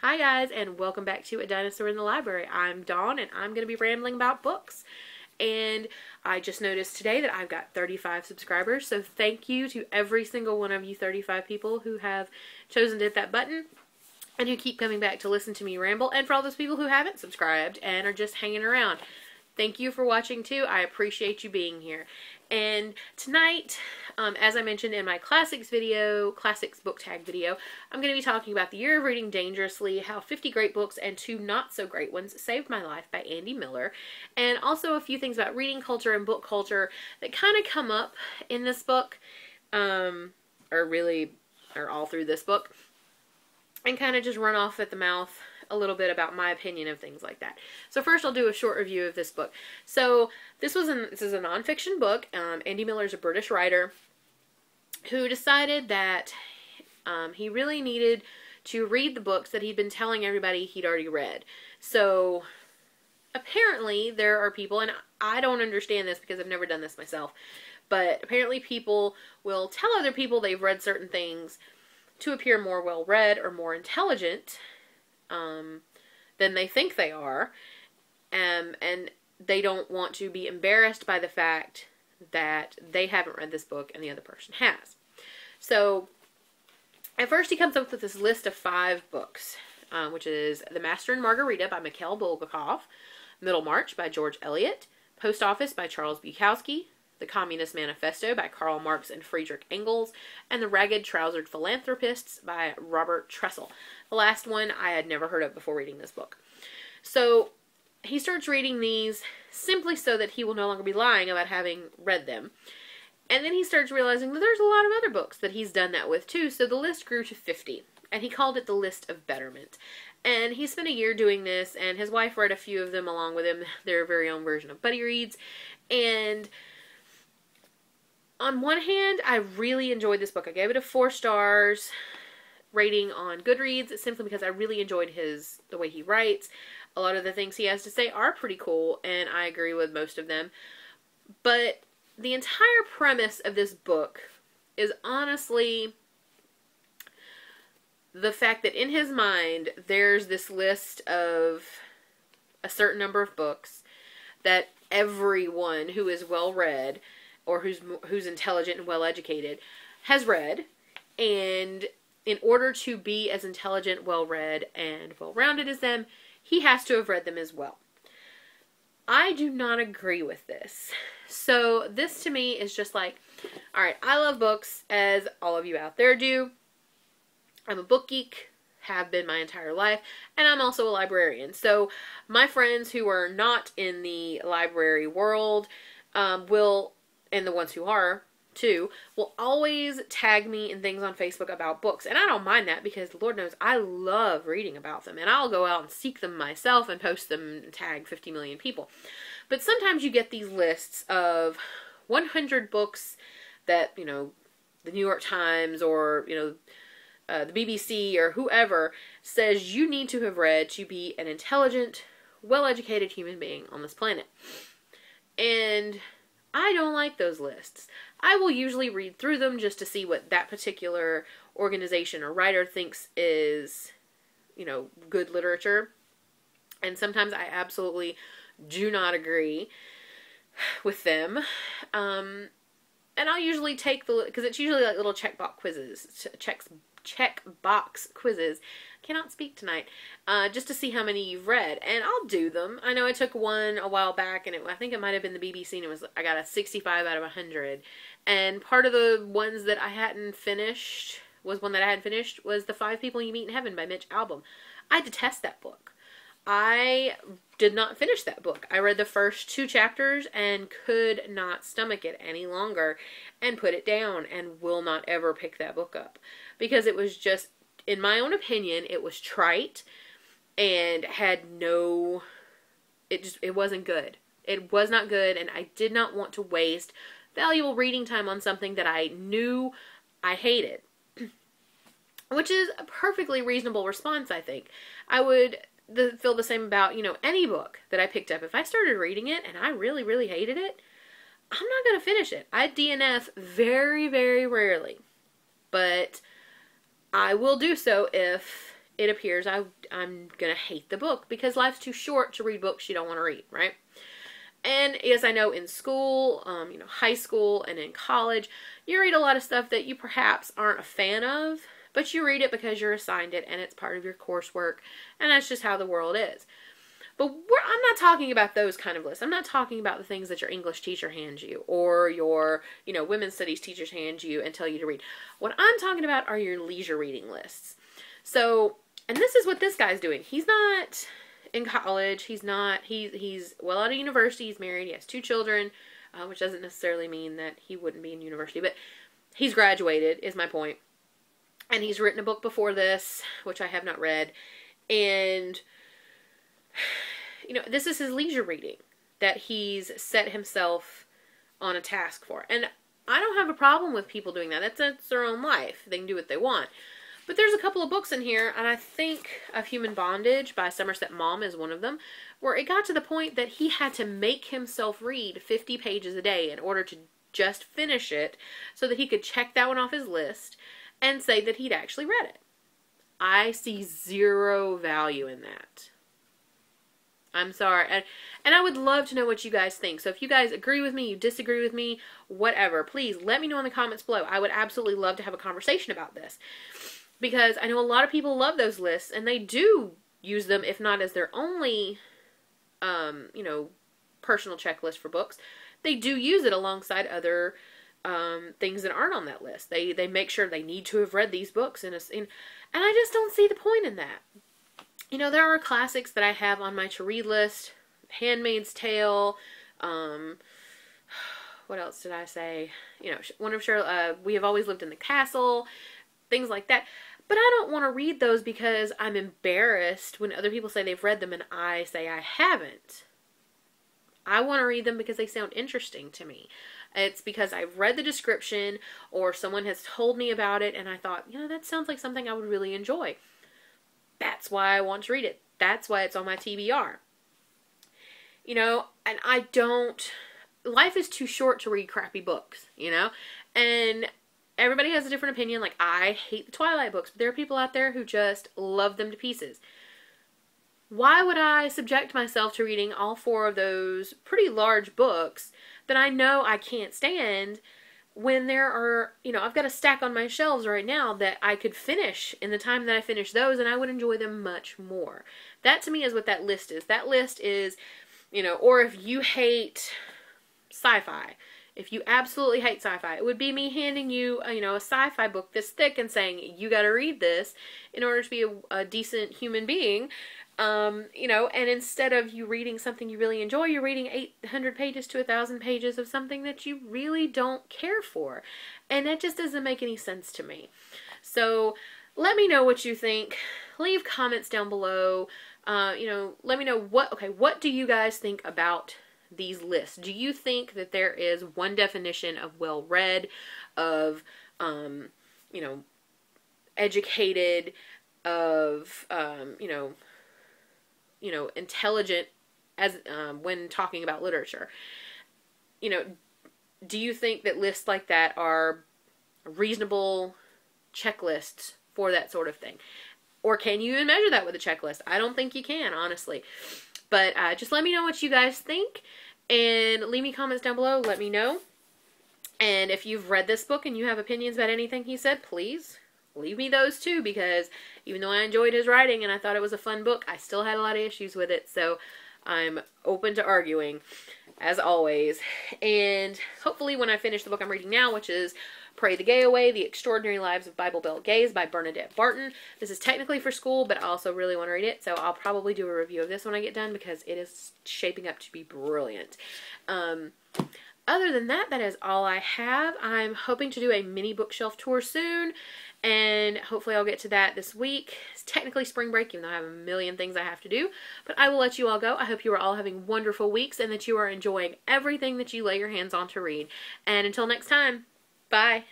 Hi guys, and welcome back to A Dinosaur in the Library. I'm Dawn, and I'm going to be rambling about books. And I just noticed today that I've got 35 subscribers, so thank you to every single one of you 35 people who have chosen to hit that button and who keep coming back to listen to me ramble, and for all those people who haven't subscribed and are just hanging around. Thank you for watching too. I appreciate you being here. And tonight, as I mentioned in my classics book tag video, I'm going to be talking about The Year of Reading Dangerously, How 50 Great Books and 2 Not So Great Ones Saved My Life by Andy Miller, and also a few things about reading culture and book culture that kind of come up in this book, or all through this book, and kind of just run off at the mouth a little bit about my opinion of things like that. So first I'll do a short review of this book. So this is a nonfiction book. Andy Miller is a British writer who decided that he really needed to read the books that he'd been telling everybody he'd already read. So apparently there are people, and I don't understand this because I've never done this myself, but apparently people will tell other people they've read certain things to appear more well-read or more intelligent than they think they are, and they don't want to be embarrassed by the fact that they haven't read this book and the other person has. So at first he comes up with this list of 5 books, which is The Master and Margarita by Mikhail Bulgakov, Middlemarch by George Eliot, Post Office by Charles Bukowski, The Communist Manifesto by Karl Marx and Friedrich Engels, and The Ragged Trousered Philanthropists by Robert Tressel. The last one I had never heard of before reading this book. So he starts reading these simply so that he will no longer be lying about having read them. And then he starts realizing that there's a lot of other books that he's done that with too, so the list grew to 50. And he called it the List of Betterment. And he spent a year doing this, and his wife read a few of them along with him, their very own version of buddy reads. And on one hand, I really enjoyed this book. I gave it a 4 stars rating on Goodreads simply because I really enjoyed the way he writes. A lot of the things he has to say are pretty cool, and I agree with most of them. But the entire premise of this book is honestly the fact that in his mind there's this list of a certain number of books that everyone who is well-read or who's intelligent and well-educated has read, and in order to be as intelligent, well-read, and well-rounded as them, he has to have read them as well. I do not agree with this. So this to me is just like, alright, I love books, as all of you out there do. I'm a book geek, have been my entire life, and I'm also a librarian. So my friends who are not in the library world will, and the ones who are too, will always tag me in things on Facebook about books. And I don't mind that because Lord knows I love reading about them. And I'll go out and seek them myself and post them and tag 50 million people. But sometimes you get these lists of 100 books that, you know, the New York Times or, you know, the BBC or whoever says you need to have read to be an intelligent, well-educated human being on this planet. And I don't like those lists. I will usually read through them just to see what that particular organization or writer thinks is, you know, good literature. And sometimes I absolutely do not agree with them. And I'll usually take because it's usually like little checkbox quizzes, checkbox quizzes. Cannot speak tonight. Just to see how many you've read, and I'll do them. I know I took one a while back, and I think it might have been the BBC, and I got a 65 out of 100. And part of the ones that I hadn't finished was The 5 People You Meet in Heaven by Mitch Albom. I detest that book. I did not finish that book. I read the first 2 chapters and could not stomach it any longer and put it down and will not ever pick that book up because it was just, in my own opinion, it was trite and had it wasn't good. It was not good, and I did not want to waste valuable reading time on something that I knew I hated. Which is a perfectly reasonable response, I think. I would feel the same about, you know, any book that I picked up. If I started reading it and I really, really hated it, I'm not going to finish it. I DNF very, very rarely. But I will do so if it appears I'm going to hate the book because life's too short to read books you don't want to read, right? And yes, I know in school, high school and in college, you read a lot of stuff that you perhaps aren't a fan of, but you read it because you're assigned it and it's part of your coursework, and that's just how the world is. But I'm not talking about those kind of lists. I'm not talking about the things that your English teacher hands you or your, women's studies teachers hand you and tell you to read. What I'm talking about are your leisure reading lists. So, and this is what this guy's doing. He's not in college. He's well out of university. He's married. He has 2 children, which doesn't necessarily mean that he wouldn't be in university, but he's graduated is my point. And he's written a book before this, which I have not read. And, this is his leisure reading that he's set himself on a task for. And I don't have a problem with people doing that. That's their own life. They can do what they want. But there's a couple of books in here, and I think Of Human Bondage by Somerset Maugham is one of them, where it got to the point that he had to make himself read 50 pages a day in order to just finish it so that he could check that one off his list and say that he'd actually read it. I see zero value in that. I'm sorry. And I would love to know what you guys think. So if you guys agree with me, you disagree with me, whatever, please let me know in the comments below. I would absolutely love to have a conversation about this. Because I know a lot of people love those lists, and they do use them, if not as their only, personal checklist for books. They do use it alongside other things that aren't on that list. They make sure they need to have read these books, and I just don't see the point in that. There are classics that I have on my to-read list. Handmaid's Tale. What else did I say? One of We Have Always Lived in the Castle. Things like that. But I don't want to read those because I'm embarrassed when other people say they've read them and I say I haven't. I want to read them because they sound interesting to me. It's because I've read the description or someone has told me about it and I thought, that sounds like something I would really enjoy. That's why I want to read it. That's why it's on my TBR. And I don't... Life is too short to read crappy books, And everybody has a different opinion. Like, I hate the Twilight books, but there are people out there who just love them to pieces. Why would I subject myself to reading all 4 of those pretty large books that I know I can't stand when there are, I've got a stack on my shelves right now that I could finish in the time that I finish those, and I would enjoy them much more. That to me is what that list is. That list is, or if you hate sci-fi, if you absolutely hate sci-fi, it would be me handing you, a sci-fi book this thick and saying, you got to read this in order to be a decent human being. And instead of you reading something you really enjoy, you're reading 800 pages to 1,000 pages of something that you really don't care for. And that just doesn't make any sense to me. So let me know what you think. Leave comments down below. Let me know what do you guys think about these lists? Do you think that there is one definition of well-read, of, educated, of, intelligent as when talking about literature? Do you think that lists like that are reasonable checklists for that sort of thing? Or can you even measure that with a checklist? I don't think you can, honestly. But just let me know what you guys think, and leave me comments down below. Let me know. And if you've read this book and you have opinions about anything he said, please leave me those too, because even though I enjoyed his writing and I thought it was a fun book, I still had a lot of issues with it. So I'm open to arguing, as always. And hopefully when I finish the book I'm reading now, which is Pray the Gay Away, The Extraordinary Lives of Bible Belt Gays by Bernadette Barton. This is technically for school, but I also really want to read it, so I'll probably do a review of this when I get done because it is shaping up to be brilliant. Other than that, that is all I have. I'm hoping to do a mini bookshelf tour soon, and hopefully I'll get to that this week. It's technically spring break, even though I have a million things I have to do, but I will let you all go. I hope you are all having wonderful weeks and that you are enjoying everything that you lay your hands on to read. And until next time, bye.